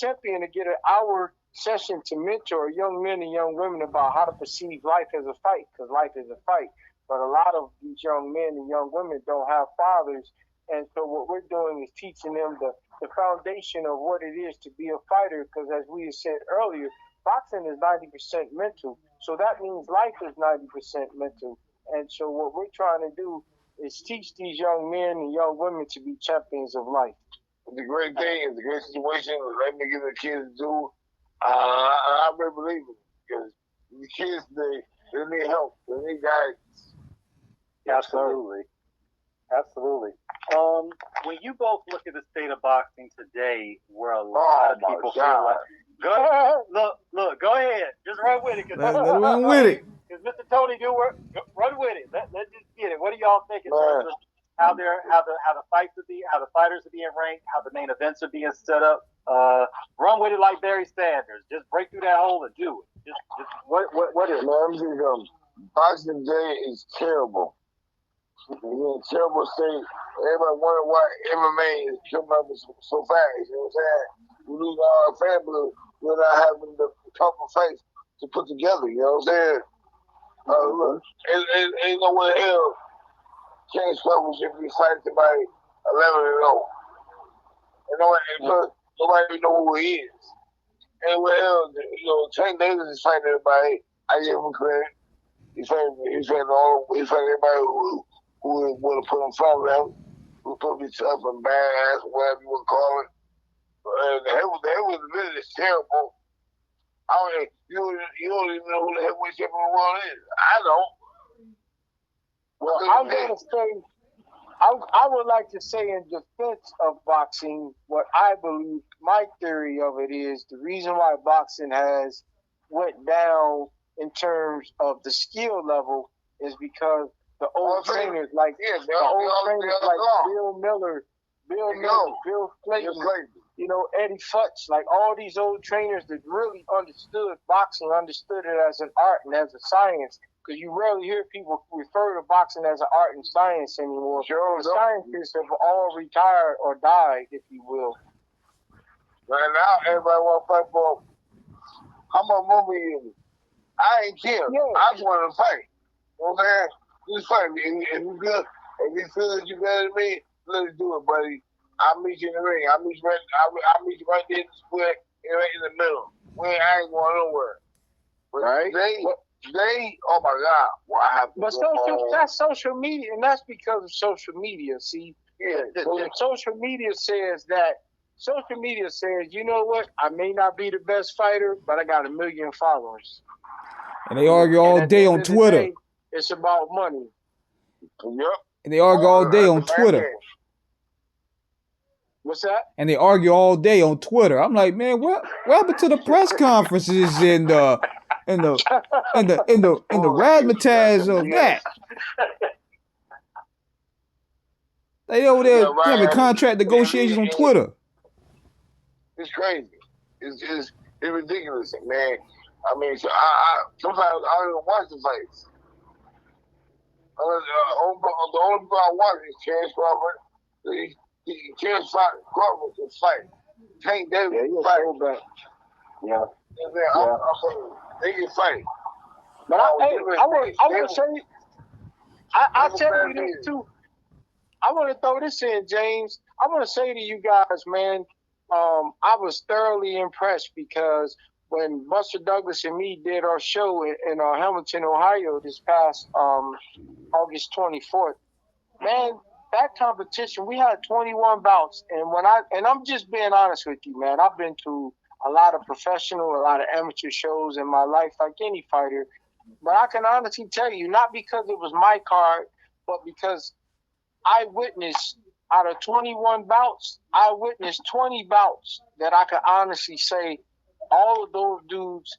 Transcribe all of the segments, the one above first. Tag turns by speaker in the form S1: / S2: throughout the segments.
S1: champion to get an hour session to mentor young men and young women about how to perceive life as a fight, because life is a fight. But a lot of these young men and young women don't have fathers, and so what we're doing is teaching them the foundation of what it is to be a fighter, because as we said earlier, boxing is 90% mental. So that means life is 90% mental. And so what we're trying to do is teach these young men and young women to be champions of life.
S2: The great thing is the great situation. Let me give the kids do. I really believe it, because the kids they need help. They need guidance.
S3: Absolutely. When you both look at the state of boxing today, where a lot of people feel like, look, go ahead, just run with it.
S4: Let's run with it.
S3: Because Mr. Toney run with it. Let's just get it. What do y'all think in terms of how the fights are being, how the fighters are being ranked, how the main events are being set up? Run with it like Barry Sanders. Just break through that hole and do it. Just what is it?
S2: Man, boxing day is terrible. It's in a terrible state. Everybody wonder why MMA is coming up so fast. You know what I'm saying? We lose our family. We're not having the proper fights to put together. You know what I'm saying? Look, ain't no way in hell James Crawford should be fighting somebody 11-0. And nobody even know who he is. And what else? Tank Davis is fighting everybody. I give him credit. He's fighting everybody who would have put in front of them, who could be tough and badass, whatever you want to call it. The heavyweight division is terrible. You don't even know who the heavyweight champion of the world is. I don't.
S1: Well, I'm going to say, I would like to say in defense of boxing, what I believe, my theory of it is the reason why boxing has went down in terms of the skill level is because the old trainers like Bill Miller, Bill Clayton, Eddie Futch, like all these old trainers that really understood boxing, understood it as an art and as a science. Because you rarely hear people refer to boxing as an art and science anymore. The scientists have all retired or died, if you will.
S2: Right now, everybody want to fight for how much money is it? I ain't care. Yeah. I just want to fight. You know what I'm saying? Just fight. If you good, if you feel that you better than me, let's do it, buddy. I'll meet you in the ring. I'll meet you right there in the square, right in the middle. I ain't going nowhere. But right? Today, oh my God, what happened?
S1: But that's social media, and that's because of social media. See, the social media says that. Social media says, you know what? I may not be the best fighter, but I got 1 million followers.
S4: And they argue all day on Twitter.
S1: It's about money.
S2: Yep.
S4: And they argue all day on Twitter.
S1: What's that?
S4: And they argue all day on Twitter. I'm like, man, what happened to the press conferences and the razzmatazz of that? They over there having contract negotiations on Twitter.
S2: It's crazy. It's ridiculous, man. I mean, so I sometimes I don't even watch the fights. The only people I watch is Terrence Crawford. Terrence Crawford can fight. Tank Davis can fight.
S1: Yeah.
S2: They can fight.
S1: But I want to say, I'll tell you this too. I want to throw this in, James. I want to say to you guys, man, I was thoroughly impressed because when Buster Douglas and me did our show in Hamilton, Ohio this past August 24th, man, that competition, we had 21 bouts. And I'm just being honest with you, man. I've been to a lot of professional, a lot of amateur shows in my life, like any fighter. But I can honestly tell you, not because it was my card, but because I witnessed out of 21 bouts, I witnessed 20 bouts that I could honestly say all of those dudes,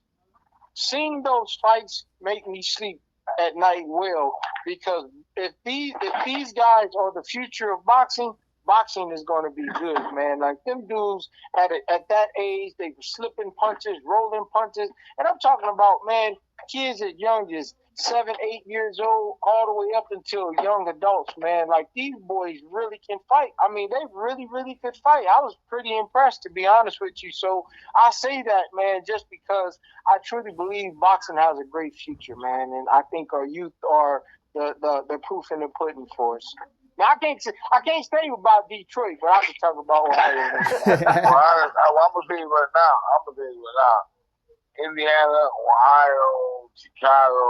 S1: seeing those fights make me sleep at night well, because if these guys are the future of boxing, boxing is going to be good, man. Like them dudes at that age, they were slipping punches, rolling punches, and I'm talking about, man, kids as young as 7, 8 years old, all the way up until young adults, man. Like, these boys really can fight. I mean, they really, really could fight. I was pretty impressed, to be honest with you. So I say that, man, just because I truly believe boxing has a great future, man. And I think our youth are the proof in the pudding for us. Now, I can't say about Detroit, but I can talk about Ohio.
S2: I'm gonna tell you right now. Indiana, Ohio, Chicago,